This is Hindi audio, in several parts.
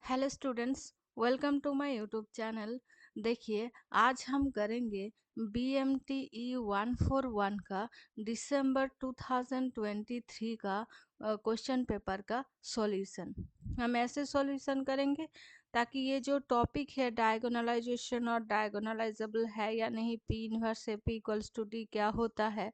Hello students, welcome to my YouTube channel. देखिए, आज हम करेंगे BMTE 141 का दिसंबर 2023 का क्वेश्चन पेपर का सॉल्यूशन। हम ऐसे सॉल्यूशन करेंगे ताकि ये जो टॉपिक है डायगोनलाइजेशन और डायगोनलाइजेबल है या नहीं, P inverse AP equals to D क्या होता है,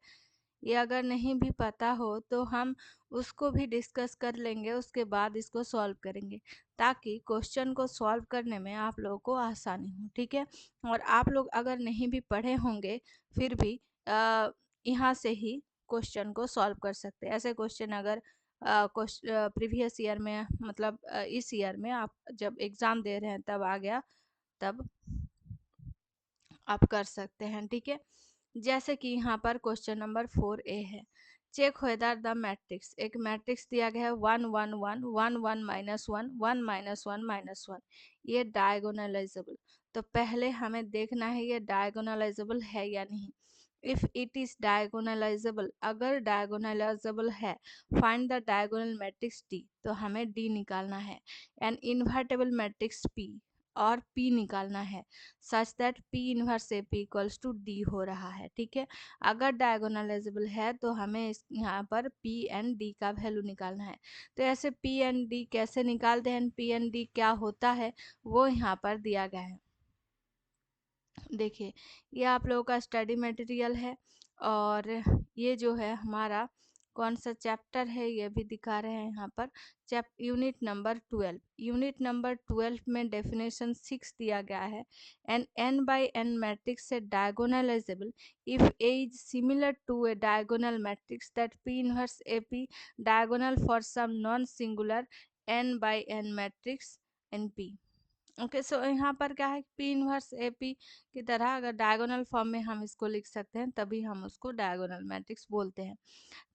ये अगर नहीं भी पता हो तो हम उसको भी डिस्कस कर लेंगे। उसके बाद इसको सॉल्व करेंगे ताकि क्वेश्चन को सॉल्व करने में आप लोगों को आसानी हो। ठीक है, और आप लोग अगर नहीं भी पढ़े होंगे फिर भी यहाँ से ही क्वेश्चन को सॉल्व कर सकते हैं। ऐसे क्वेश्चन अगर प्रीवियस ईयर में, मतलब इस ईयर में आप जब एग्ज़ाम दे रहे हैं तब आ गया, तब आप कर सकते हैं। ठीक है, जैसे कि यहाँ पर क्वेश्चन नंबर 4A है। चेक वेदर द मैट्रिक्स, एक मैट्रिक्स दिया गया है 1 1 1 1 1 माइनस 1 1 माइनस 1 माइनस 1, ये डायगोनलाइजेबल। तो पहले हमें देखना है ये डायगोनलाइजेबल है या नहीं। इफ इट इज डायगोनलाइजेबल, अगर डायगोनलाइजेबल है, find the diagonal matrix D, तो हमें डी निकालना है। एंड इन्वर्टेबल मैट्रिक्स पी, और P निकालना है such that P inverse AP equals to D हो रहा है। ठीक है, अगर डायगोनलाइजेबल है तो हमें यहाँ पर P एंड D का वैल्यू निकालना है। तो ऐसे P एंड D कैसे निकालते हैं, P एंड D क्या होता है वो यहाँ पर दिया गया है। देखिए, ये आप लोगों का स्टडी मटेरियल है और ये जो है हमारा कौन सा चैप्टर है ये भी दिखा रहे हैं यहाँ पर। यूनिट नंबर 12, यूनिट नंबर 12 में डेफिनेशन 6 दिया गया है। An n by n matrix से diagonalizable if A is similar to a diagonal matrix that P inverse AP diagonal for some non singular n by n matrix NP। Okay, so यहाँ पर क्या है, P इनवर्स AP की तरह अगर डायगोनल फॉर्म में हम इसको लिख सकते हैं तभी हम उसको डायगोनल मैट्रिक्स बोलते हैं।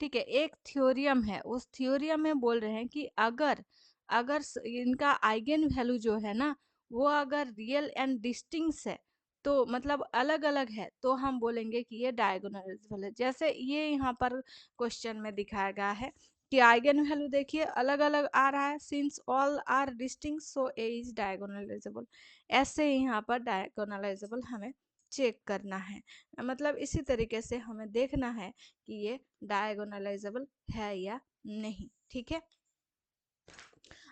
ठीक है, एक थ्योरियम है, उस थ्योरियम में बोल रहे हैं कि अगर अगर इनका आइगन वैल्यू जो है ना, वो अगर रियल एंड डिस्टिंक्ट है, तो मतलब अलग अलग है, तो हम बोलेंगे कि ये डायगोनलाइजेबल है। जैसे ये यहाँ पर क्वेश्चन में दिखाया गया है कि आइगन वैल्यू देखिए अलग अलग आ रहा है, since all are distinct so A is diagonalizable. ऐसे ही यहाँ पर डायगोनलाइजेबल हमें चेक करना है, मतलब इसी तरीके से हमें देखना है कि ये डायगोनलाइजेबल है या नहीं। ठीक है,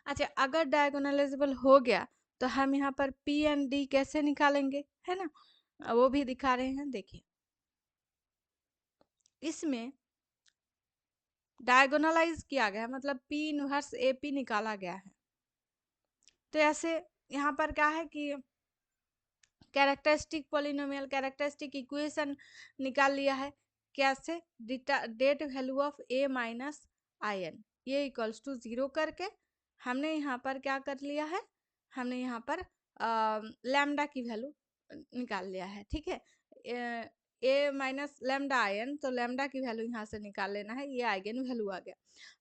अच्छा, अगर डायगोनलाइजेबल हो गया तो हम यहाँ पर P एंड D कैसे निकालेंगे, है ना, वो भी दिखा रहे हैं। देखिए, इसमें डायगोनलाइज किया गया है, मतलब P इनवर्स AP निकाला गया है। तो ऐसे यहाँ पर क्या है कि कैरेक्टरिस्टिक पॉलिनोमियल कैरेक्टरिस्टिक इक्वेशन निकाल लिया है। कैसे, det value of A minus IN ये इक्वल्स टू 0 करके हमने यहाँ पर क्या कर लिया है, हमने यहाँ पर लैम्डा की वैल्यू निकाल लिया है। ठीक है, A माइनस लैम्डा IN, तो लैम्डा की वैल्यू यहाँ से निकाल लेना है, ये आइगन वैल्यू आ गया।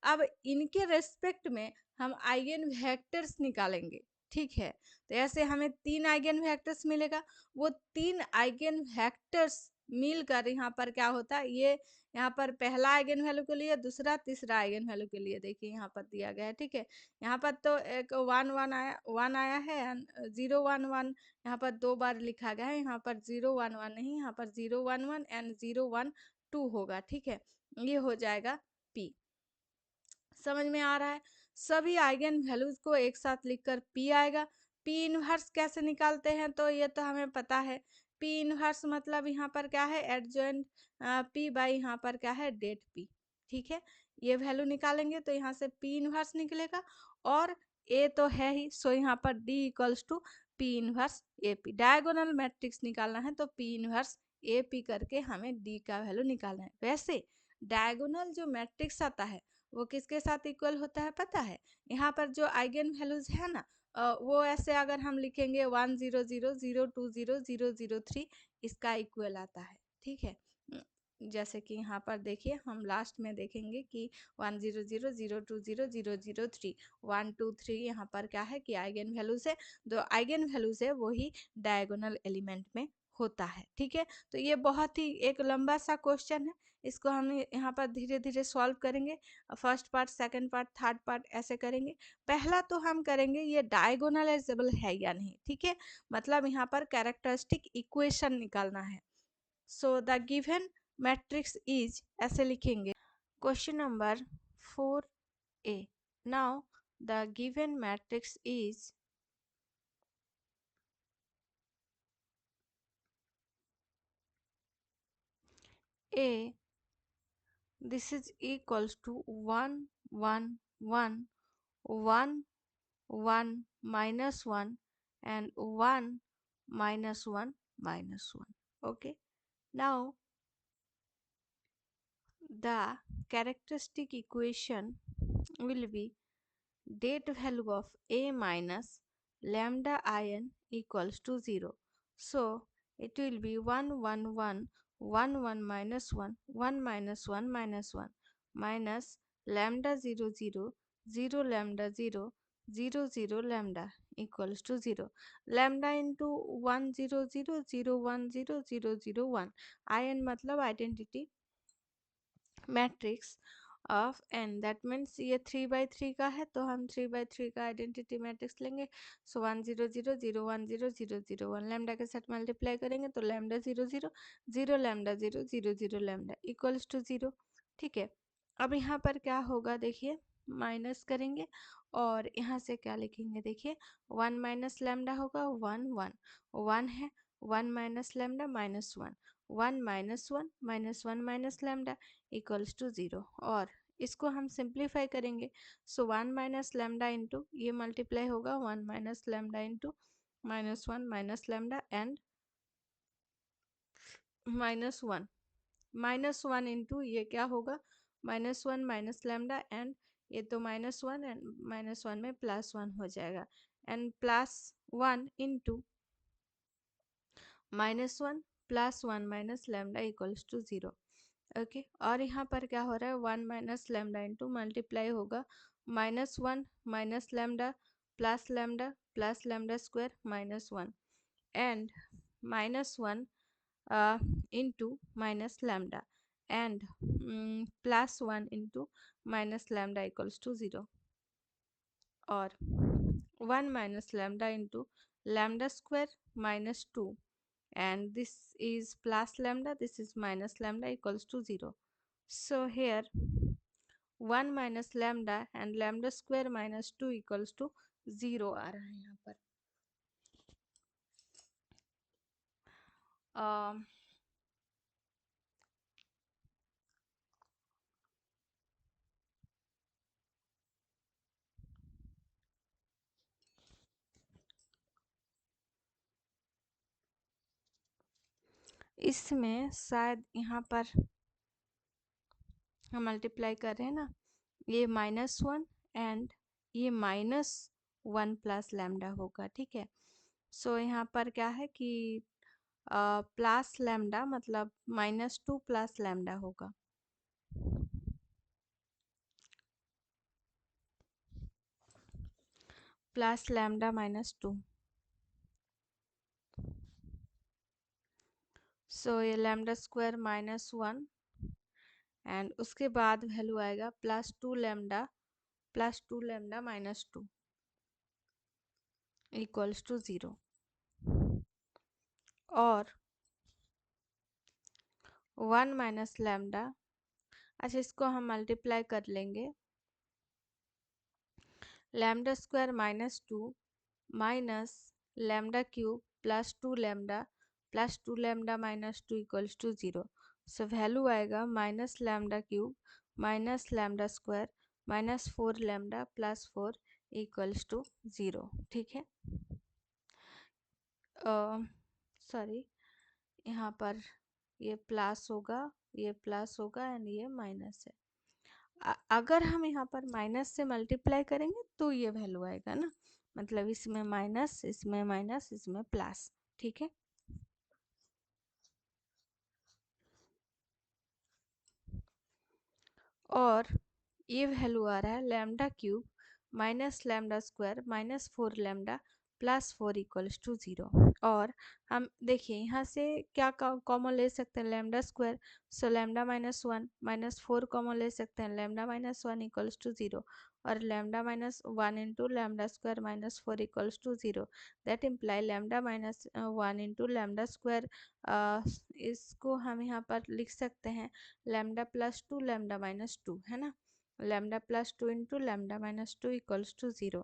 अब इनके रेस्पेक्ट में हम आइगन वेक्टर्स निकालेंगे। ठीक है, तो ऐसे हमें 3 आइगन वेक्टर्स मिलेगा। वो 3 आइगन वेक्टर्स मिलकर यहाँ पर क्या होता है, ये यहाँ पर पहला आइगन वैल्यू के लिए, दूसरा तीसरा आइगन वैल्यू के लिए देखिए यहाँ पर दिया गया है। ठीक है, यहाँ पर तो एक 1 आया है, 0 1 1 यहाँ पर 2 बार लिखा गया है। यहाँ पर 0 1 1 नहीं, यहाँ पर 0 1 1 एंड 0 1 2 होगा। ठीक है, ये हो जाएगा P। समझ में आ रहा है, सभी आइगन वैल्यूज को एक साथ लिखकर P आएगा। P इनवर्स कैसे निकालते हैं, तो ये तो हमें पता है। P इनवर्स मतलब यहाँ पर क्या है, एडजॉइंट P बाई यहाँ पर क्या है, डेट P। ठीक है, ये वैल्यू निकालेंगे तो यहाँ से P इनवर्स निकलेगा, और A तो है ही, सो यहाँ पर D equals to P inverse AP। Diagonal matrix निकालना है तो P इनवर्स AP करके हमें D का वैल्यू निकालना है। वैसे डायगोनल जो मैट्रिक्स आता है वो किसके साथ इक्वल होता है पता है, यहाँ पर जो आइगन वैल्यूज है ना, वो ऐसे अगर हम लिखेंगे 1 0 0 0 2 0 0 0 3, इसका इक्वल आता है। ठीक है, जैसे कि यहाँ पर देखिए हम लास्ट में देखेंगे कि 1 0 0 0 2 0 0 0 3 1 2 3, यहाँ पर क्या है कि आइगन वैल्यूज है, जो आइगन वैल्यूज है वही डायगोनल एलिमेंट में होता है। ठीक है, तो ये बहुत ही एक लंबा सा क्वेश्चन है, इसको हम यहाँ पर धीरे धीरे सॉल्व करेंगे। First part, second part, third part ऐसे करेंगे। पहला तो हम करेंगे ये डायगोनलाइजेबल है या नहीं। ठीक है, मतलब यहाँ पर कैरेक्टरिस्टिक इक्वेशन निकालना है। So the given matrix is, ऐसे लिखेंगे question number 4A। Now the given matrix is A, this is equals to 1 1 1 1 1 minus 1 and 1 minus 1 minus 1. Okay, now the characteristic equation will be date value of a minus lambda in equals to 0. So it will be 1 1 1 1 1 minus 1 1 minus 1 minus 1 minus lambda 0 0 0 lambda 0 0 0 lambda equals to 0. Lambda into 1 0 0 0 1 0 0 0 1. in मतलब identity matrix of N, that means ये 3/3 का है तो हम 3/3 का आइडेंटिटी मैट्रिक्स लेंगे। सो 1 0 0 0 1 0 0 0 1 लैम्डा के साथ मल्टीप्लाई करेंगे तो lambda 0 0 0 lambda 0 0 0 lambda equals to 0। ठीक है, अब यहाँ पर क्या होगा देखिए, माइनस करेंगे और यहाँ से क्या लिखेंगे देखिए, 1 माइनस लैम्डा होगा 1 1 1 है, 1 minus lambda minus 1 1 minus 1 minus 1 minus lambda equals to 0। और इसको हम सिंप्लीफाई करेंगे। सो 1 माइनस लैम्डा इंटू ये मल्टीप्लाई होगा 1 minus lambda into minus 1 minus lambda and minus one into ये क्या होगा, माइनस 1 माइनस लैम्डा एंड ये तो माइनस 1 एंड माइनस 1 में प्लस 1 हो जाएगा and plus 1 into minus 1 plus 1 minus lambda equals to 0। Okay, और यहाँ पर क्या हो रहा है, 1 माइनस लैम्डा इंटू मल्टीप्लाई होगा minus 1 minus lambda plus lambda square minus 1 and minus 1 into minus lambda and plus 1 into minus lambda equals to 0 और 1 minus lambda into lambda square minus 2 and this is plus lambda, this is minus lambda equals to 0. So here 1 minus lambda and lambda square minus 2 equals to 0 आ रहा है यहाँ पर। इसमें शायद यहाँ पर हम मल्टीप्लाई कर रहे हैं ना, ये माइनस 1 एंड ये माइनस 1 प्लस लैम्डा होगा। ठीक है, सो यहाँ पर क्या है कि प्लस लैम्डा मतलब माइनस 2 प्लस लैम्डा होगा, प्लस लैम्डा माइनस 2। सो ये लैम्डा स्क्वायर माइनस 1 एंड उसके बाद वैल्यू आएगा plus two lambda minus 2 equals to 0 और 1 माइनस लैम्डा, अच्छा इसको हम मल्टीप्लाई कर लेंगे, lambda square minus 2 minus lambda cube plus two lambda minus 2 equals to 0। So value आएगा minus lambda cube minus lambda square minus 4 lambda plus 4 equals to 0। ठीक है, सॉरी यहाँ पर ये प्लस होगा, ये प्लस होगा एंड ये माइनस है। अगर हम यहाँ पर माइनस से मल्टीप्लाई करेंगे तो ये वैल्यू आएगा ना, मतलब इसमें माइनस इसमें प्लस। ठीक है, और ये वैल्यू आ रहा है lambda cube minus lambda square minus 4 lambda +4 equals to 0। और हम देखिए यहाँ से क्या कॉमन ले सकते हैं, lambda square, so lambda -1 -4 common ले सकते हैं, लैम्डा -1 इक्वल्स टू 0, और lambda -1 into lambda square -4 equals to 0। That imply lambda -1 into lambda square, इसको हम यहाँ पर लिख सकते हैं लैम्डा +2 लैम्डा -2, है ना। Lambda +2 into lambda -2 equals to 0।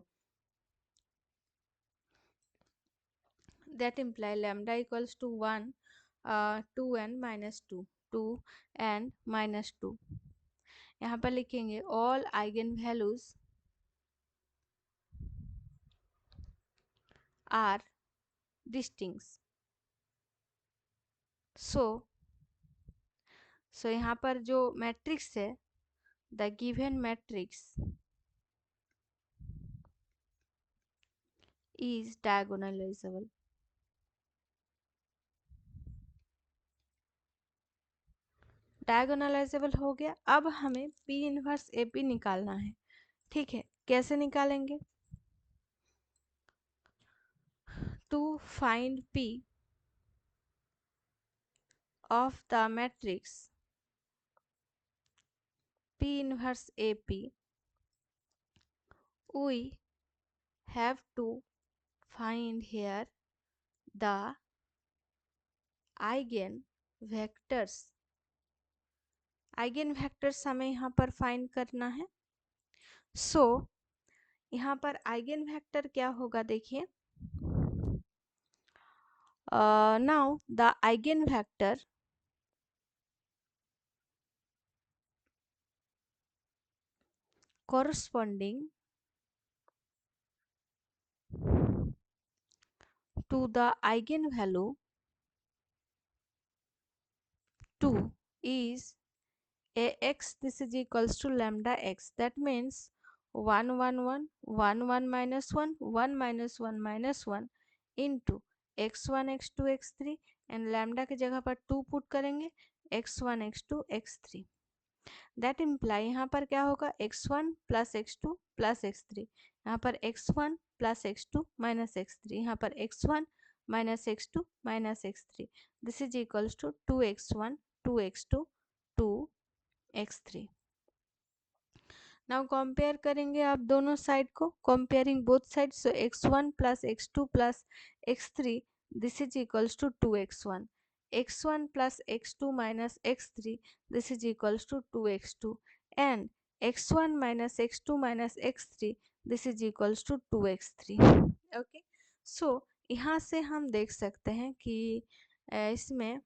That imply lambda equals to 1, 2 and -2, 2 and -2। यहाँ पर लिखेंगे all eigen values are distinct। so यहाँ पर जो मैट्रिक्स है, the given matrix is diagonalizable। Diagonalisable हो गया। अब हमें P इनवर्स AP निकालना है, ठीक है। कैसे निकालेंगे? To find P of the matrix P inverse AP, we have to find here the eigen vectors। Eigen vectors हमें यहाँ पर फाइंड करना है। यहाँ पर आइगन वेक्टर क्या होगा, देखिए। Now the eigenvector corresponding to the eigenvalue 2 is ax, this is equals to lambda x, that means 1 1 1 1 1 minus 1 1 minus 1 minus 1 into x1 x2 x3, and lambda की जगह पर 2 पुट करेंगे, x1 x2 x3। That imply यहाँ पर क्या होगा, x1 plus x2 plus x3, यहाँ पर x1 plus x2 minus x3, यहाँ पर x1 minus x2 minus x3, this is equals to 2x1 2x2 2x3। Now compare करेंगे आप दोनों साइड को, comparing both side, so x1 plus x2 plus x3, this is equals to 2x1, x1 plus x2 minus x3, this is equals to 2x2, and x1 minus x2 minus x3, this is equals to 2x3। Okay, so यहाँ से हम देख सकते हैं कि इसमें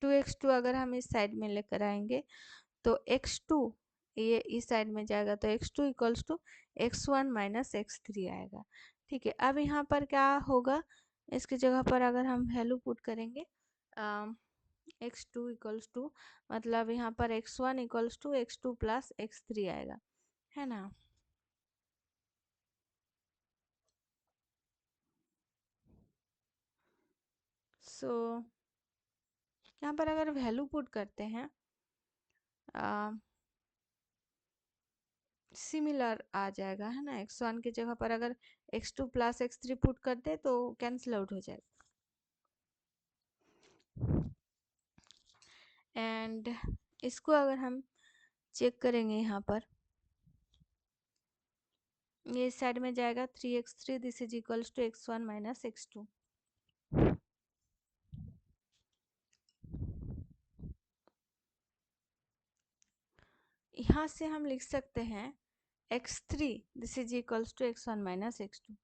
2x2 अगर हम इस साइड में लेकर आएंगे तो x2 ये इस साइड में जाएगा, तो x2 equals to x1 minus x3 आएगा, ठीक है। अब यहाँ पर क्या होगा, इसकी जगह पर अगर हम वैल्यू पुट करेंगे x2 इक्वल्स टू, मतलब यहाँ पर x1 equals to x2 plus x3 आएगा, है ना। सो यहाँ पर अगर वैल्यू पुट करते हैं सिमिलर आ जाएगा, है ना। x1 की जगह पर अगर x2 प्लस x3 पुट कर दे तो कैंसिल आउट हो जाएगा। एंड इसको अगर हम चेक करेंगे, यहाँ पर ये इस साइड में जाएगा 3x3, this is equals to x1 minus x2। यहाँ से हम लिख सकते हैं x3, this is equals to x1 minus x2,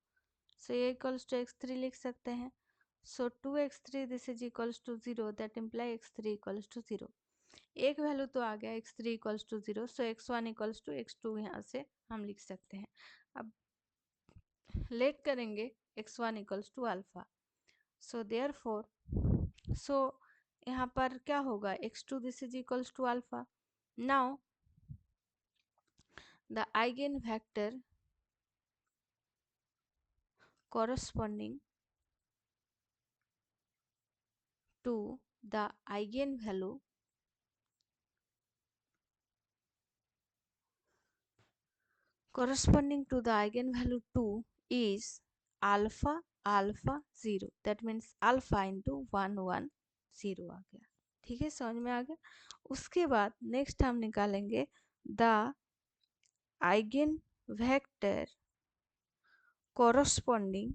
so ये इक्वल्स टू x3 लिख सकते हैं। So 2x3 this is equals to 0, that imply x3 equals to 0। एक वैल्यू तो आ गया x3 equals to 0, so x1 equals to x2 यहाँ से हम लिख सकते हैं। अब लेट करेंगे x1 equals to alpha, so therefore so यहाँ पर क्या होगा, x2 this is equals to alpha. Now the eigenvector corresponding to the eigenvalue corresponding to the eigenvalue 2 is alpha alpha 0, that means alpha into 1 1 0 आ गया। ठीक है, समझ में आ गया। उसके बाद नेक्स्ट हम निकालेंगे the eigenvector corresponding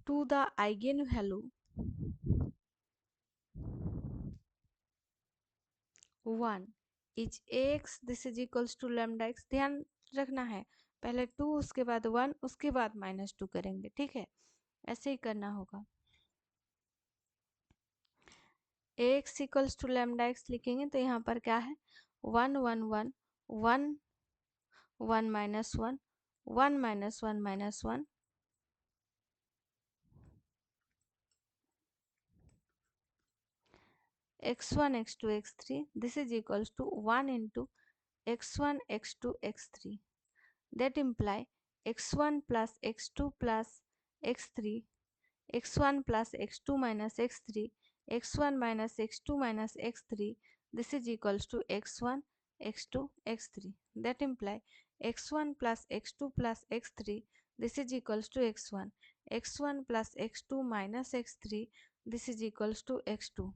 to the eigenvalue 1 is X, this is equals to lambda X. ध्यान रखना है, पहले 2 उसके बाद 1 उसके बाद -2 करेंगे, ठीक है, ऐसे ही करना होगा। X equals to lambda X लिखेंगे तो यहाँ पर क्या है 1 1 1 1 1 minus 1 1 minus 1 minus 1 x1 x2 x3, this is equals to 1 into x1 x2 x3, that imply x1 plus x2 plus x3, x1 plus x2 minus x3, x1 minus x2 minus x3, this is equals to x1 x2 x3, that imply x1 plus x2 plus x3, this is equals to x1 x1 plus x2 minus x3, this is equals to x2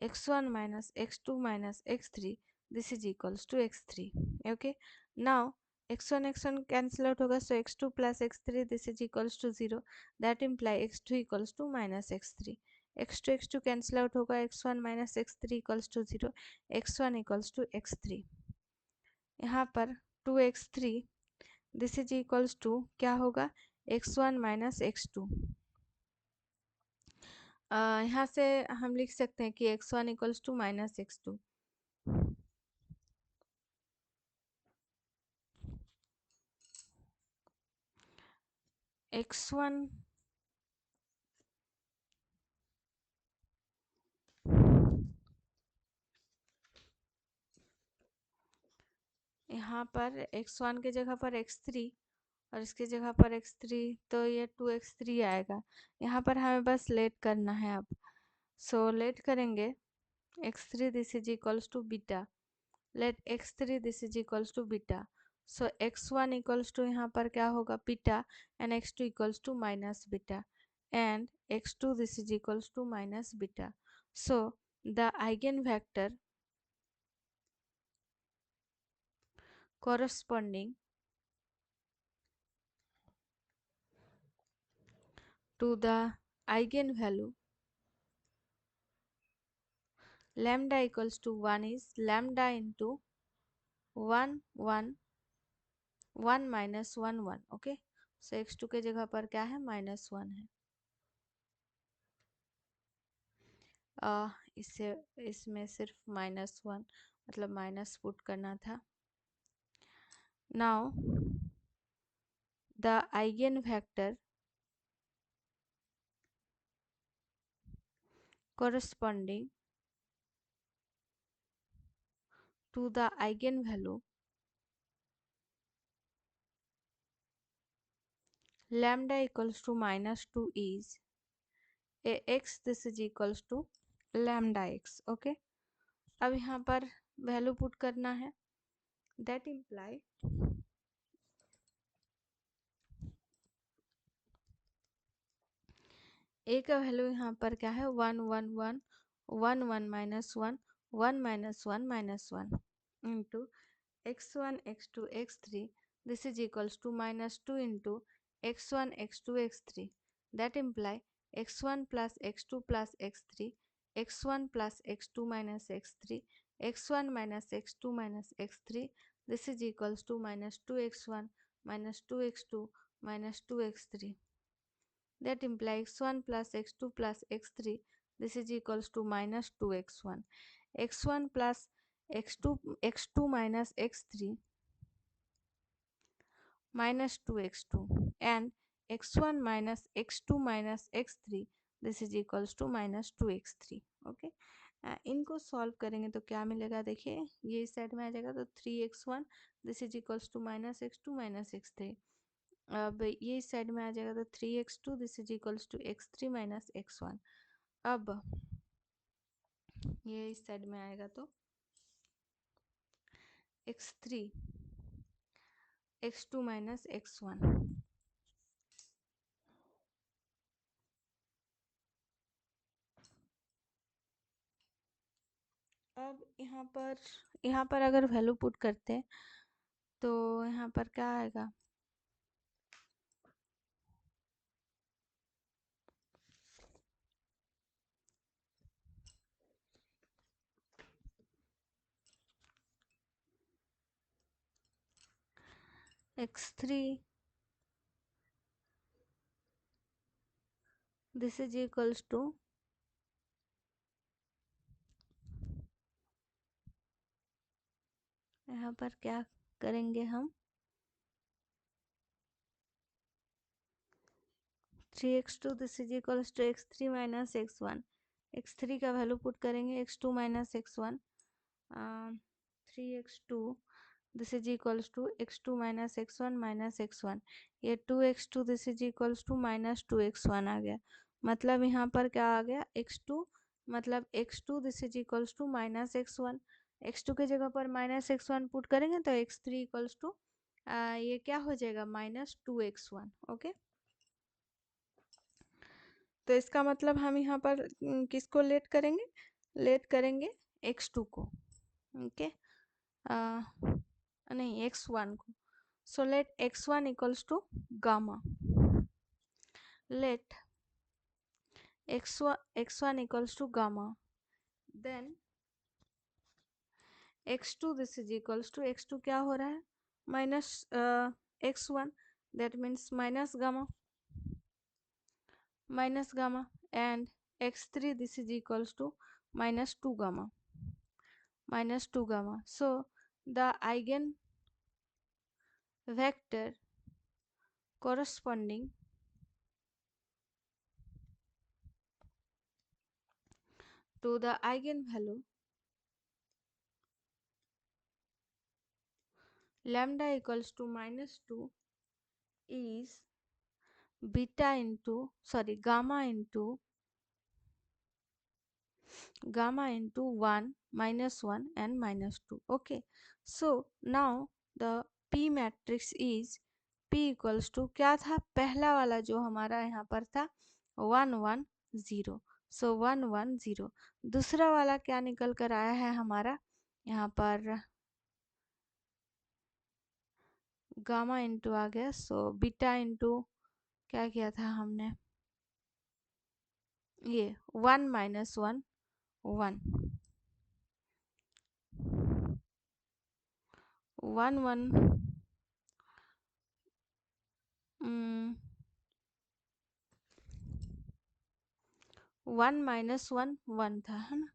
x1 minus x2 minus x3, this is equals to x3. Okay, now x1 x1 cancel out hoga, so x2 plus x3, this is equals to 0, that imply x2 equals to minus x3, x2 x2 cancel out hoga, x1 minus x3 equals to 0, x1 equals to x3। यहाँ पर 2x3, this is equals to क्या होगा x1 माइनस x2। यहाँ से हम लिख सकते हैं कि x1 equals to minus x2। x1 यहाँ पर x1 के जगह पर x3 और इसके जगह पर x3, तो ये 2x3 आएगा। यहाँ पर हमें बस लेट करना है अब, सो लेट करेंगे x3 this is equals to beta, let x3 this is equals to beta, so x1 equals to यहाँ पर क्या होगा beta and x2 equals to minus beta and x2 this is equals to minus beta. So the eigenvector corresponding to the eigenvalue lambda equals to 1 is lambda into 1 1 1 minus 1 1। Okay, so x2 के जगह पर क्या है -1 है। इससे इसमें सिर्फ -1 मतलब माइनस पुट करना था। Now the eigenvector corresponding to the eigenvalue lambda equals to -2 is ax, this is equals to lambda x। Okay, अब यहाँ पर वैल्यू पुट करना है, दैट इम्प्लाई ए का वैल्यू यहाँ पर क्या है 1 1 1 1 1 minus 1 1 minus 1 minus 1 into x1 x2 x3, this is equals to -2 into x1 x2 x3, that imply x1 plus x2 plus x3, x1 plus x2 minus x3, x1 minus x2 minus x3, this is equals to -2x1 -2x2 -2x3, that implies x1 plus x2 plus x3, this is equals to -2x1, x1 plus x2 minus x3 minus 2x2 and x1 minus x2 minus x3, this is equals to -2x3। Okay, इनको सॉल्व करेंगे तो क्या मिलेगा, देखिए ये इस साइड में आ जाएगा तो 3x1 this is equals to -x2 -x3, अब ये इस साइड में आ जाएगा तो 3x2 this is equals to x3 minus x1, अब ये इस साइड में आएगा तो x3 x2 माइनस x1। अब यहाँ पर अगर वैल्यू पुट करते हैं तो यहाँ पर क्या आएगा, x3 this is equals to यहाँ पर क्या करेंगे हम, 3x2 this is equals to x3 minus x1। x3 का वैल्यू पुट करेंगे, x2 minus x1, 3x2 this is equals to x2 minus x1 minus x1। ये 2x2 this is equals to minus 2x1 आ गया। मतलब यहाँ पर क्या आ गया, x2 मतलब x2 this is equals to minus x1। x2 के जगह पर माइनस x1 पुट करेंगे तो x3 इक्वल्स टू ये क्या हो जाएगा, माइनस 2x1। ओके, तो इसका मतलब हम यहाँ पर किसको लेट करेंगे, लेट करेंगे x2 को। ओके, नहीं x1 को। so let x1 equals to gamma, let x1 equals to gamma, then x2 this is equals to x2 क्या हो रहा है, minus x1, that means minus gamma and x3 this is equals to minus 2 gamma, so the eigen vector corresponding to the eigenvalue lambda equals to minus 2 is gamma into 1 minus 1 and minus 2. Okay, so now the p matrix is p equals to क्या था, पहला वाला जो हमारा यहाँ पर था 1 1 0, so 1 1 0। दूसरा वाला क्या निकल कर आया है हमारा, यहाँ पर गामा इंटू आ गया, सो बीटा इंटू क्या किया था हमने, ये 1 माइनस 1 1 1 1 1 माइनस 1 1 था, है ना,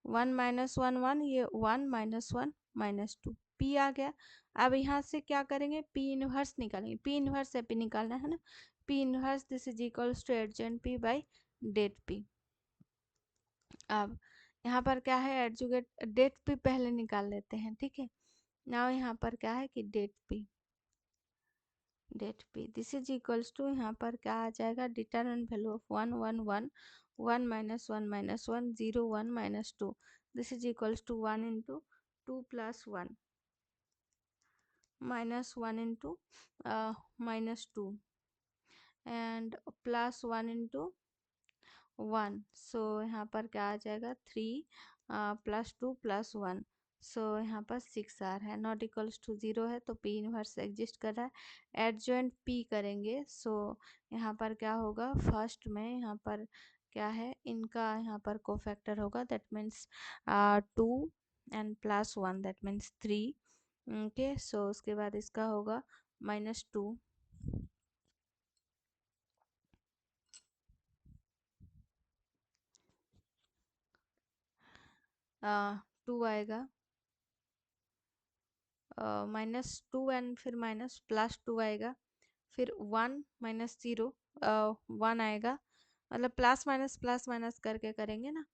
1 माइनस 1 1, ये 1 माइनस 1 माइनस 2 पी आ गया। अब यहाँ से क्या करेंगे, पी इनवर्स निकालेंगे, पी इनवर्स से पी निकालना है ना, P inverse this is equals to adjoint P by det P. अब यहाँ पर क्या है, एडजुकेट डेट पी पहले निकाल लेते हैं, ठीक है। नाउ यहाँ पर क्या है कि det P this is equals to, यहाँ पर क्या आ जाएगा, determinant value of 1 1 1 1 minus 1 minus 1 0 1 minus 2 this is equals to 1 into 2 plus 1 minus 1 into minus 2 and plus 1 into 1, so यहाँ पर क्या आ जाएगा 3 प्लस 2 प्लस 1, सो यहाँ पर 6 आ रहा है, नॉट इक्वल्स टू 0 है तो पी इनवर्स एग्जिस्ट कर रहा है। एडजॉइंट पी करेंगे, सो यहाँ पर क्या होगा, फर्स्ट में यहाँ पर क्या है, इनका यहाँ पर कोफैक्टर होगा, that means 2 and plus 1 that means 3। Okay, so उसके बाद इसका होगा माइनस 2 2 आएगा, -2 एंड फिर माइनस प्लस 2 आएगा, फिर 1 माइनस 0 1 आएगा, मतलब प्लस माइनस करके करेंगे ना,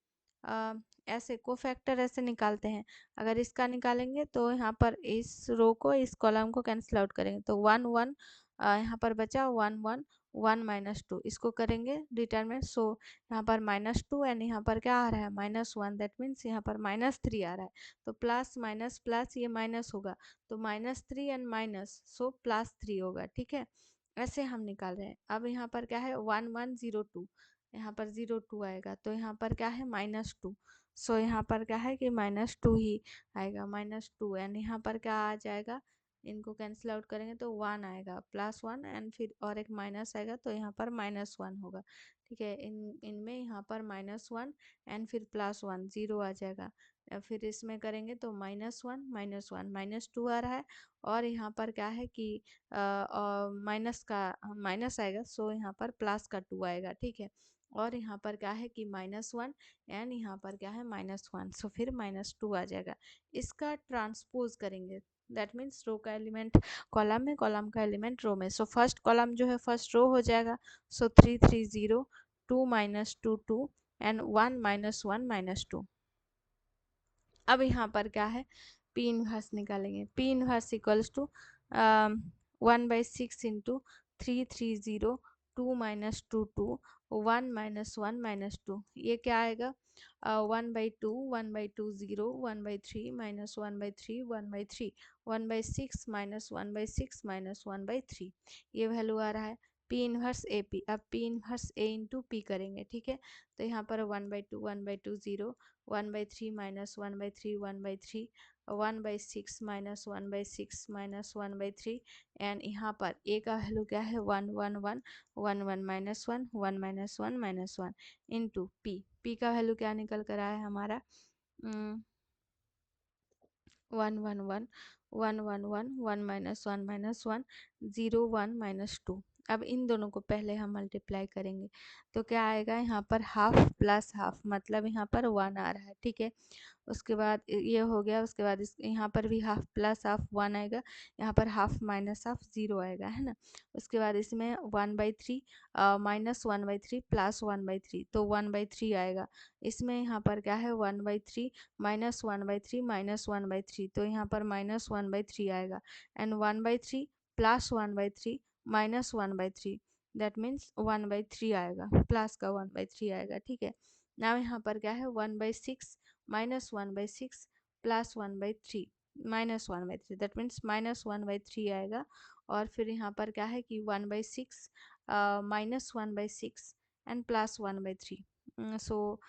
ऐसे कोफैक्टर ऐसे निकालते हैं। अगर इसका निकालेंगे तो यहाँ पर इस रो को इस कॉलम को कैंसिल आउट करेंगे तो 1 1 यहाँ पर बचा 1 1 1 माइनस 2, इसको करेंगे डिटरमिनेंट। सो यहाँ पर -2 एंड यहाँ पर क्या आ रहा है -1, दैट मीन्स यहाँ पर -3 आ रहा है। तो प्लस माइनस प्लस ये माइनस होगा, तो -3 एंड माइनस, सो +3 होगा। ठीक है, ऐसे हम निकाल रहे हैं। अब यहाँ पर क्या है 1102, यहाँ पर 02 आएगा, तो यहाँ पर क्या है -2, सो यहाँ पर क्या है कि -2 ही आएगा, -2 एंड यहाँ पर क्या आ जाएगा, इनको कैंसिल आउट करेंगे तो 1 आएगा, +1 एंड फिर और एक माइनस आएगा, तो यहाँ पर -1 होगा। ठीक है, इनमें यहाँ पर -1 एंड फिर +1, 0 आ जाएगा। फिर इसमें करेंगे तो -1 -1 -2 आ रहा है, और यहाँ पर क्या है कि माइनस का माइनस आएगा, सो यहाँ पर प्लस का 2 आएगा। ठीक है, और यहाँ पर क्या है कि -1 एंड यहाँ पर क्या है -1, सो फिर -2 आ जाएगा। इसका ट्रांसपोज करेंगे, दैट मीन्स रो का एलिमेंट कॉलम में, कॉलम का एलिमेंट रो में। सो फर्स्ट कॉलम जो है फर्स्ट रो हो जाएगा, सो 3 3 0, 2 -2 2 एंड 1 -1 -2। अब यहाँ पर क्या है P इनवर्स निकालेंगे। P inverse equals to 1/6 into 3 3 0 2 -2 2 1 -1 -2, ये क्या आएगा 1/2 1/2 0 1/3 -1/3 1/3 1/6 -1/6 -1/3, ये वैल्यू आ रहा है P इनवर्स AP। अब P inverse A into P करेंगे। ठीक है, तो यहाँ पर 1/2 1/2 0 1/3 -1/3 1/3 1/6 -1/6 -1/3 एंड यहाँ पर A का वैल्यू क्या है 1 1 1 1 1 -1 1 -1 -1 इंटू P का वैल्यू क्या निकल कर आया है हमारा 1 1 1 1 1 1 1 -1 -1 0 1 -2। अब इन दोनों को पहले हम मल्टीप्लाई करेंगे, तो क्या आएगा यहाँ पर हाफ प्लस हाफ, मतलब यहाँ पर 1 आ रहा है। ठीक है, उसके बाद ये हो गया, उसके बाद इस यहाँ पर भी हाफ प्लस हाफ 1 आएगा, यहाँ पर हाफ माइनस हाफ 0 आएगा, है ना। उसके बाद इसमें 1/3 -1/3 +1/3, तो 1/3 आएगा। इसमें यहाँ पर क्या है 1/3 -1/3 -1/3, तो यहाँ पर -1/3 आएगा एंड 1/3 +1/3 -1/3, दैट मीन्स 1/3 आएगा, प्लस का 1/3 आएगा। ठीक है, नाउ यहाँ पर क्या है 1/6 -1/6 +1/3 -1/3, दैट मीन्स -1/3 आएगा। और फिर यहाँ पर क्या है कि 1/6 -1/6 एंड +1/3, सो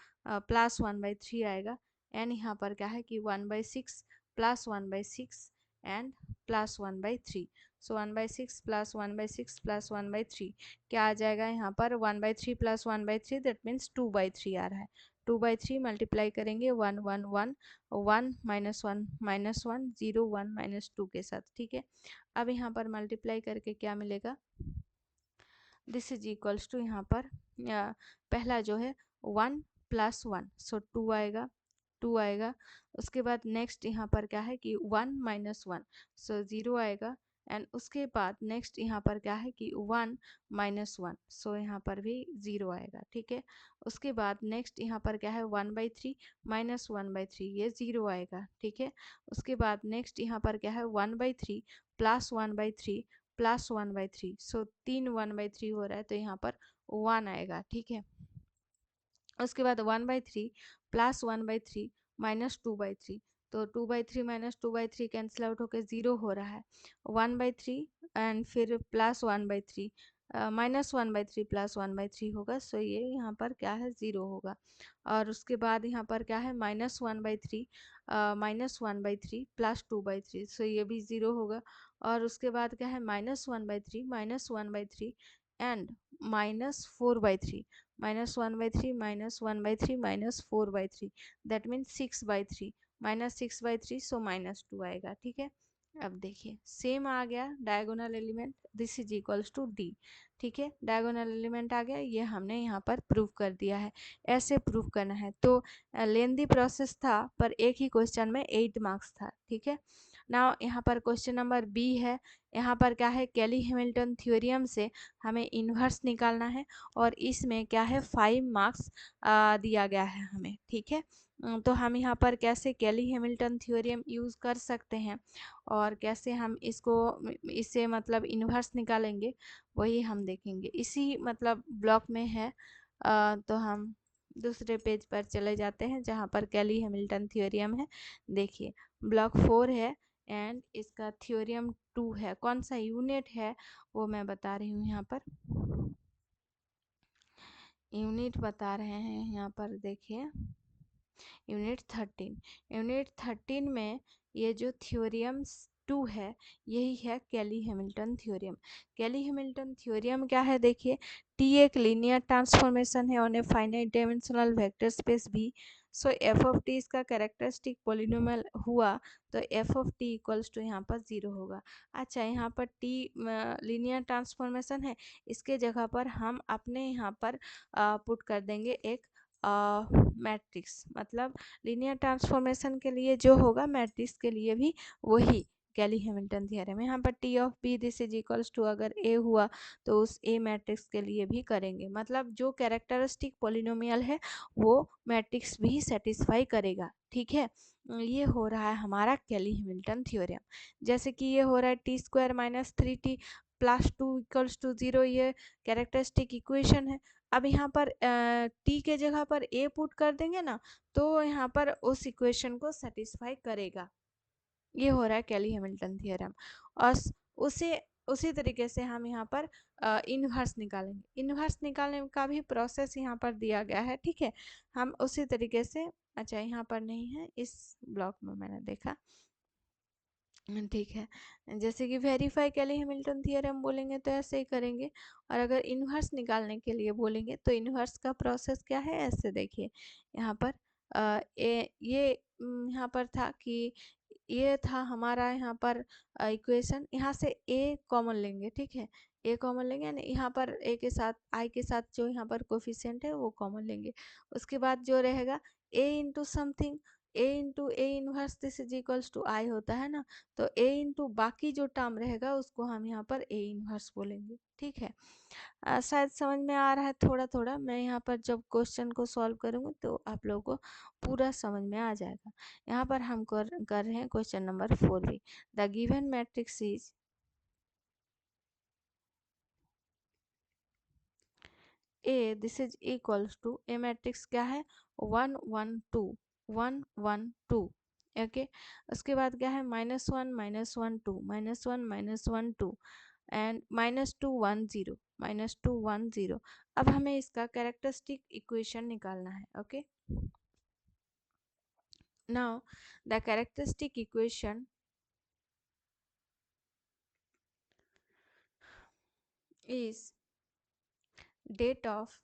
+1/3 आएगा। एंड यहाँ पर क्या है कि 1/6 +1/6 एंड +1/3, सो 1/6 +1/6 +1/3 क्या आ जाएगा यहाँ पर 1/3 +1/3, दैट मीन्स 2/3 आ रहा है। 2/3 मल्टीप्लाई करेंगे 1 1 1 1 -1 -1 0 1 -2 के साथ। ठीक है, अब यहाँ पर मल्टीप्लाई करके क्या मिलेगा, दिस इज इक्वल्स टू यहाँ पर पहला जो है 1 + 1, सो 2 आएगा, 2 आएगा। उसके बाद नेक्स्ट यहाँ पर क्या है कि 1 - 1, सो 0 आएगा। एंड उसके बाद नेक्स्ट यहाँ पर क्या है कि 1 - 1, सो यहाँ पर भी 0 आएगा। ठीक है, उसके बाद नेक्स्ट यहाँ पर क्या है 1/3 -1/3, ये 0 आएगा। ठीक है, उसके बाद नेक्स्ट यहाँ पर क्या है 1/3 +1/3 +1/3, सो 3 1/3 हो रहा है, तो यहाँ पर 1 आएगा। ठीक है, उसके बाद 1/3 +1/3 -2/3, तो 2/3 -2/3 कैंसिल आउट होकर 0 हो रहा है। 1/3 एंड फिर +1/3 -1/3 +1/3 होगा, सो ये यहाँ पर क्या है 0 होगा। और उसके बाद यहाँ पर क्या है -1/3 -1/3 +2/3, सो ये भी 0 होगा। और उसके बाद क्या है -1/3 -1/3 एंड -4/3 -1/3 -1/3 -4/3, दैट मीन्स 6/3 -6/3, सो -2 आएगा। ठीक है, अब देखिए सेम आ गया diagonal element, this is equals to D. ठीक है, डायगोनल एलिमेंट आ गया, ये हमने यहाँ पर प्रूव कर दिया है। ऐसे प्रूव करना है, तो लेंदी प्रोसेस था पर एक ही क्वेश्चन में 8 मार्क्स था। ठीक है, नाउ यहाँ पर क्वेश्चन नंबर बी है। यहाँ पर क्या है कैली हैमिल्टन थ्योरम से हमें इन्वर्स निकालना है, और इसमें क्या है 5 मार्क्स दिया गया है हमें। ठीक है, तो हम यहाँ पर कैसे कैली हैमिल्टन थ्योरम यूज़ कर सकते हैं और कैसे हम इससे मतलब इन्वर्स निकालेंगे, वही हम देखेंगे। इसी मतलब ब्लॉक में है। तो हम दूसरे पेज पर चले जाते हैं जहाँ पर कैली हैमिल्टन थ्योरम है। देखिए ब्लॉक 4 है एंड इसका थ्योरम 2 है। कौन सा यूनिट है वो मैं बता रही हूँ यहाँ पर। यूनिट बता रहे हैं यहाँ पर, देखिए यूनिट 13 में ये जो थ्योरम 2 है यही है Cayley Hamilton theorem. Cayley Hamilton theorem क्या है, देखिए टी एक लीनियर ट्रांसफॉर्मेशन है on a finite dimensional vector space भी। सो एफ ऑफ टी इसका कैरेक्टरिस्टिक पॉलिनोमियल हुआ तो F of T equals to यहाँ पर 0 होगा। अच्छा, यहाँ पर टी लीनियर ट्रांसफॉर्मेशन है, इसके जगह पर हम अपने यहाँ पर पुट कर देंगे एक मैट्रिक्स। मतलब लीनियर ट्रांसफॉर्मेशन के लिए जो होगा मैट्रिक्स के लिए भी वही कैली हैमिल्टन थ्योरम। यहाँ पर T of B this is equals to अगर ए हुआ तो उस ए मैट्रिक्स के लिए भी करेंगे। मतलब जो कैरेक्टरिस्टिक पॉलिनोमियल है वो मैट्रिक्स भी सेटिस्फाई करेगा। ठीक है, ये हो रहा है हमारा कैली हैमिल्टन थ्योरम। जैसे कि ये हो रहा है t² - 3t+2 इक्वल्स टू 0, ये कैरेक्टरिस्टिक इक्वेशन है। अब यहाँ पर टी के जगह पर ए पुट कर देंगे ना तो यहाँ पर उस इक्वेशन को सेटिस्फाई करेगा। ये हो रहा है कैली हैमिल्टन थ्योरम। और उसे उसी तरीके से हम यहाँ पर इन्वर्स निकालेंगे। इन्वर्स निकालने का भी प्रोसेस यहाँ पर दिया गया है। ठीक है, हम उसी तरीके से, अच्छा यहाँ पर नहीं है, इस ब्लॉक में मैंने देखा। ठीक है, जैसे कि वेरीफाई कैली हैमिल्टन थ्योरम बोलेंगे तो ऐसे ही करेंगे। और अगर इन्वर्स निकालने के लिए बोलेंगे तो इन्वर्स का प्रोसेस क्या है, ऐसे देखिए यहाँ पर ये यहाँ पर था कि ये था हमारा यहाँ पर इक्वेशन। यहाँ से ए कॉमन लेंगे। ठीक है, ए कॉमन लेंगे यानी यहाँ पर ए के साथ आई के साथ जो यहाँ पर कोफिशिएंट है वो कॉमन लेंगे। उसके बाद जो रहेगा A into something, A into A inverse this is equals to I होता है ना, तो ए इंटू बाकी जो टर्म रहेगा उसको हम यहाँ पर ए इनवर्स बोलेंगे। ठीक है, शायद समझ में आ रहा है थोड़ा थोड़ा। मैं यहाँ पर जब क्वेश्चन को सॉल्व करूँगी तो आप लोगों को पूरा समझ में आ जाएगा। यहाँ पर हम कर रहे हैं क्वेश्चन नंबर 4 भी। The given matrix is A this is equals to, A matrix क्या है 1 1 2 1 1 2। ओके, उसके बाद क्या है -1 -1 2 -1 -1 2 एंड -2 1 0 -2 1 0। अब हमें इसका कैरेक्टरिस्टिक इक्वेशन निकालना है। Okay, now the characteristic equation is date of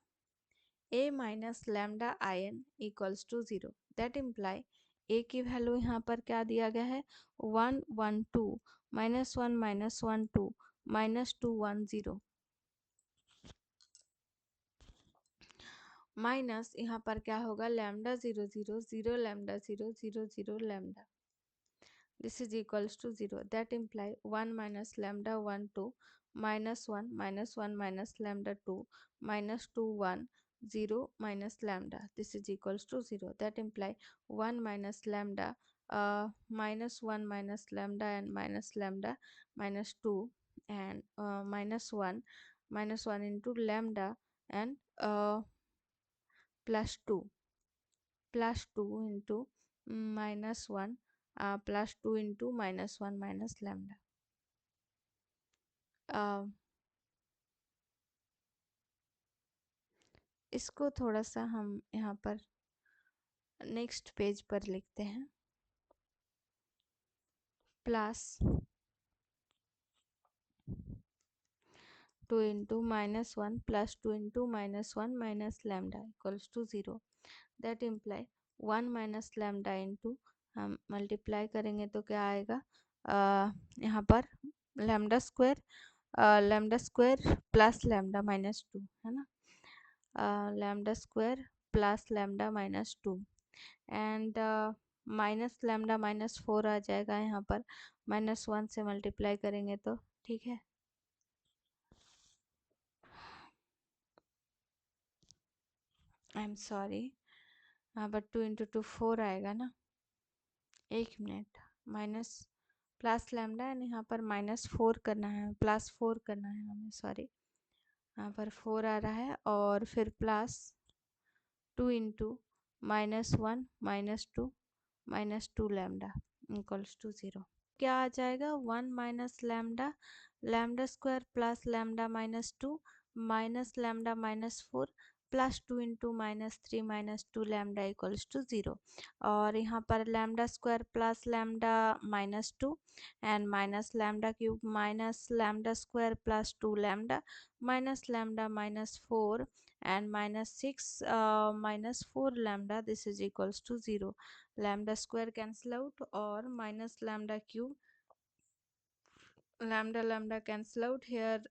a minus lambda in equals to 0। that imply a की वैल्यू यहाँ पर क्या दिया गया है 1 1 2 -1 -1 2 -2 1 0 माइनस यहाँ पर क्या होगा lambda 0 0 0 lambda 0 0 0 lambda, this is equals to 0। that imply 1 minus lambda 1 2 -1 -1 minus lambda 2 -2 1 0 minus lambda, this is equals to 0। that imply 1 minus lambda -1 minus lambda and minus lambda -2 and -1 into lambda and +2 into -1 +2 into -1 minus lambda। इसको थोड़ा सा हम यहाँ पर नेक्स्ट पेज पर लिखते हैं, +2 into -1 +2 into -1 minus lambda equals to 0। that imply 1 minus lambda into, हम मल्टीप्लाई करेंगे तो क्या आएगा यहाँ पर लैम्डा स्क्वायर प्लस लैम्डा -2 है ना, lambda square plus lambda -2 and minus lambda -4 आ जाएगा यहाँ पर, -1 से मल्टीप्लाई करेंगे तो। ठीक है, आई एम सॉरी, यहाँ पर 2 × 2 4 आएगा ना, 1 minute, minus plus lambda and यहाँ पर -4 करना है, +4 करना है हमें, सॉरी, यहाँ पर 4 आ रहा है, और फिर प्लस 2 × -1 -2 लैम्डा इक्वल्स टू 0। क्या आ जाएगा, 1 minus lambda, lambda square plus lambda -2 plus 2 × -3 -2 lambda equals to 0। और यहाँ पर lambda square plus lambda -2 and minus lambda cube minus lambda square plus 2 lambda minus lambda -4 and -6 -4 lambda, this is equals to 0. Lambda square cancel out, or minus lambda cube, lambda cancel out here,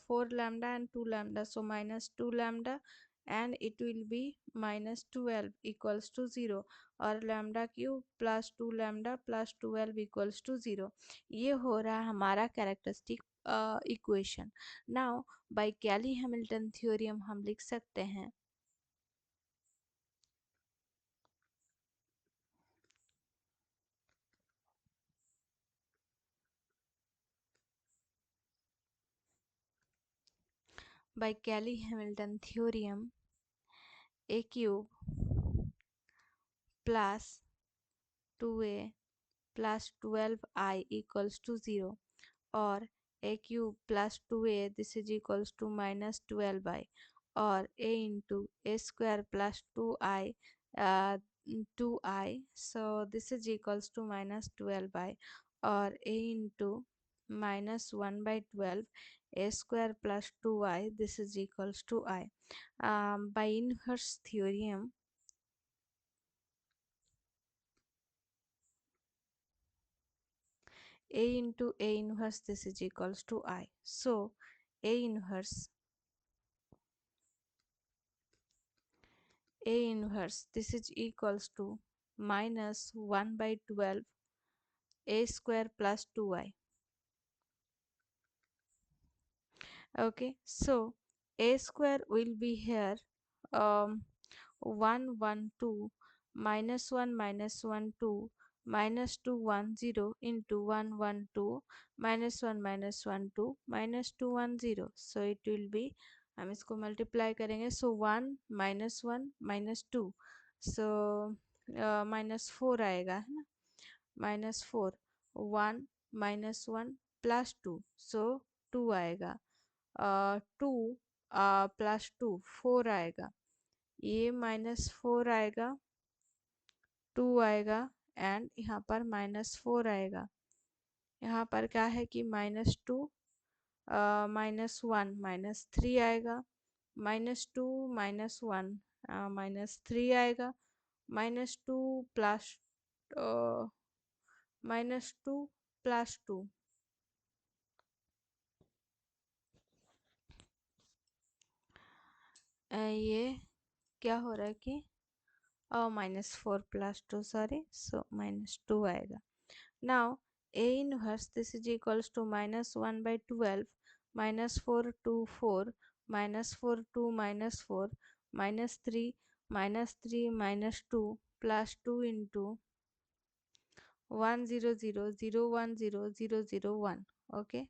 4 lambda and 2 lambda, so -2 lambda, and it will be -12 equals to 0, और lambda cube plus 2 lambda plus 12 equals to 0। ये हो रहा है हमारा कैरेक्टरिस्टिक इक्वेशन। नाउ बाय कैली हैमिल्टन थ्योरम हम लिख सकते हैं, by Cayley-Hamilton theorem, a cube plus 2a plus 12i equals to 0, or a cube plus 2a, this is equals to -12i, or a into a square plus 2i, uh, 2i, so this is equals to -12i, or a into -1 by 12 a square plus 2i, this is equals to I। By inverse theorem, a into a inverse, this is equals to I, so a inverse this is equals to -1 by 12 a square plus 2i। Okay, so a square will be here, 1 1 2 -1 -1 2 -2 1 0 into 1 1 2 -1 -1 2 -2 1 0, so it will be, हम इसको मल्टीप्लाई करेंगे, सो 1 -1 -2, सो -4 आएगा, है ना, -4, 1 -1 +2, सो 2 आएगा, 2 +2 4 आएगा, ये -4 आएगा, 2 आएगा, एंड यहाँ पर -4 आएगा। यहाँ पर क्या है कि -2 -1 -3 आएगा, -2 -1 -3 आएगा, -2 प्लस -2 +2, ये क्या हो रहा है कि -4 +2, सॉरी, सो -2 आएगा। Now a inverse, this is equals to -1 by 12 -4 2 4 -4 2 -4 -3 -3 -2 +2 into 1 0 0 0 1 0 0 0 1, okay,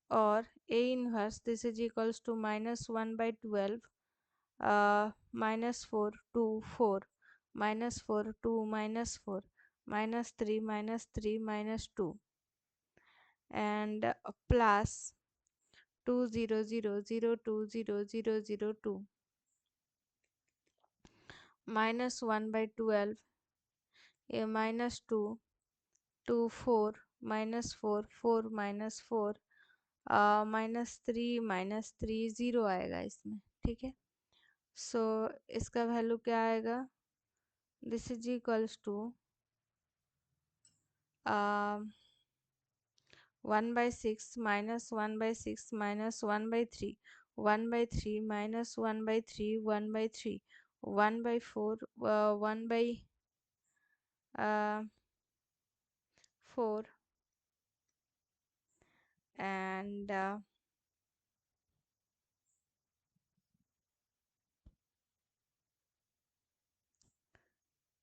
or a inverse, this is equals to -1 by 12 -4 2 4 -4 2 -4 -3 -3 -2, and plus 2 0 0 0 2 0 0 0 2 -1 by 12 a -2 2 4 -4 4 -4 -3 0 आएगा इसमें, ठीक है। सो इसका वैल्यू क्या आएगा, this is equals to 1/6 -1/6 -1/3 1/3 -1/3 1/3 1/4 1/4 and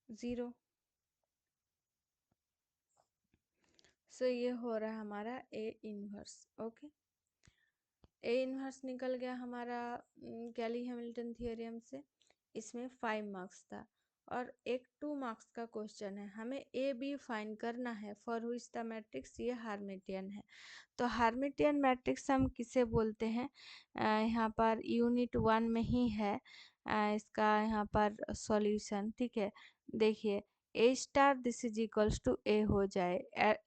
0। सो ये हो रहा है हमारा A inverse. Okay, A inverse निकल गया हमारा कैली हैमिल्टन थ्योरम से। इसमें 5 मार्क्स था और एक 2 मार्क्स का क्वेश्चन है। हमें ए बी फाइंड करना है फॉर व्हिच द मैट्रिक्स ये हार्मिटियन है। तो हार्मिटियन मैट्रिक्स हम किसे बोलते हैं? यहाँ पर यूनिट 1 में ही है इसका यहाँ पर सॉल्यूशन। ठीक है, देखिए A star this is equals to A हो जाए।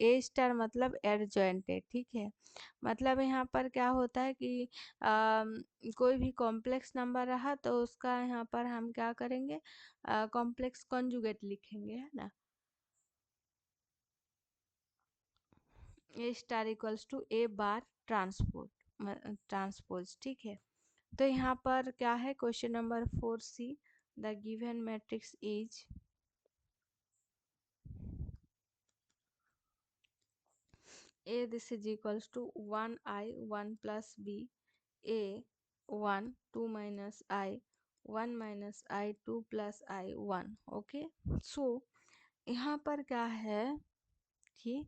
ए स्टार मतलब एडजॉइंट है। ठीक है, मतलब यहाँ पर क्या होता है कि कोई भी कॉम्प्लेक्स नंबर रहा तो उसका यहाँ पर हम क्या करेंगे, कॉम्प्लेक्स कॉन्जुगेट लिखेंगे, है ना। A star equals to A bar transpose. ठीक है, तो यहाँ पर क्या है, question number 4C, the given matrix is A this is equals to 1i 1 plus b, a 1 2 minus I 1 minus I 2 plus I 1। Okay, so यहाँ पर क्या है कि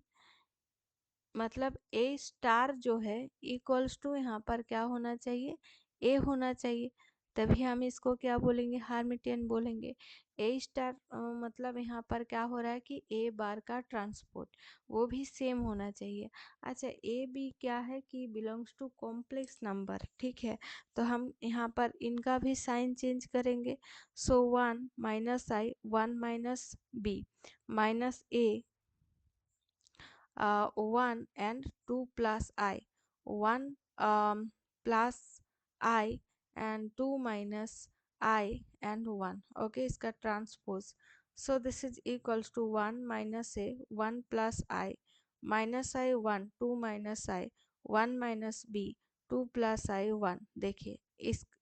मतलब ए स्टार जो है इक्वल्स टू यहाँ पर क्या होना चाहिए, ए होना चाहिए, तभी हम इसको क्या बोलेंगे, हार्मिटियन बोलेंगे। ए स्टार मतलब यहाँ पर क्या हो रहा है कि ए बार का ट्रांसपोर्ट वो भी सेम होना चाहिए। अच्छा, ए बी क्या है कि बिलोंग्स टू कॉम्प्लेक्स नंबर। ठीक है, तो हम यहाँ पर इनका भी साइन चेंज करेंगे। So 1 minus I 1 minus B minus A 1 and 2 plus I 1 plus I and 2 minus I and 1। okay, इसका transpose. so this is equals to 1 minus a 1 plus I minus I 1 2 minus I 1 minus b 2 plus I 1। देखिए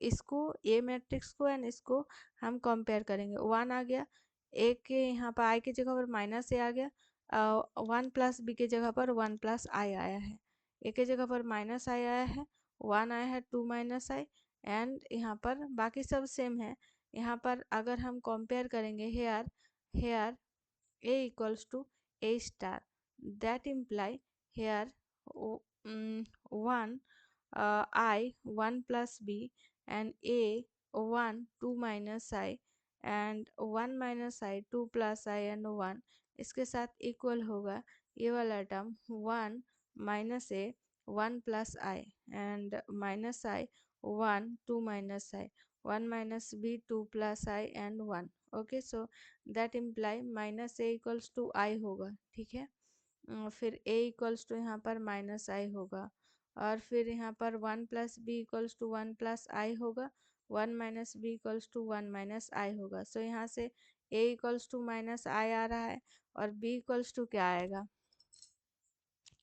इसको ए मैट्रिक्स को एंड इसको हम कंपेयर करेंगे। 1 आ गया, ए के यहाँ पर आई की जगह पर माइनस ए आ गया, 1 प्लस बी के जगह पर 1 प्लस आई आया है, ए के जगह पर माइनस आई आया है, 1 आया है 2 माइनस आई, एंड यहाँ पर बाकी सब सेम है। यहाँ पर अगर हम कंपेयर करेंगे here here a equals to a star, that imply here 1 I 1 plus b and a 1 2 minus I and 1 minus I 2 plus I and 1 इसके साथ इक्वल होगा ये वाला term 1 minus A 1 plus I and minus I 1 2 minus I 1 minus B 2 plus I and 1। Okay, so that imply minus A equals to I होगा। ठीक है, फिर a इक्वल्स टू यहाँ पर माइनस आई होगा और फिर यहाँ पर 1 plus B equals to 1 plus I होगा, 1 minus B equals to 1 minus I होगा। सो यहाँ से a equals to minus I आ रहा है और b इक्वल्स टू क्या आएगा,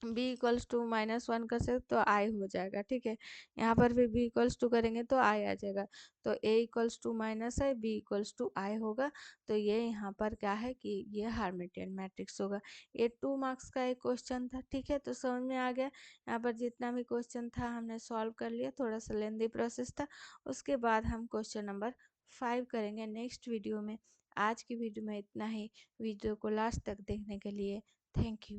b इक्वल्स टू -1 कर सकते तो आई हो जाएगा। ठीक है, यहाँ पर भी b इक्वल्स टू करेंगे तो आई आ जाएगा, तो a equals to minus I b equals to I होगा। तो ये यहाँ पर क्या है कि ये हार्मिटियन मैट्रिक्स होगा। ये 2 मार्क्स का एक क्वेश्चन था। ठीक है, तो समझ में आ गया। यहाँ पर जितना भी क्वेश्चन था हमने सॉल्व कर लिया, थोड़ा सा लेंदी प्रोसेस था। उसके बाद हम क्वेश्चन नंबर 5 करेंगे नेक्स्ट वीडियो में। आज की वीडियो में इतना ही। वीडियो को लास्ट तक देखने के लिए थैंक यू।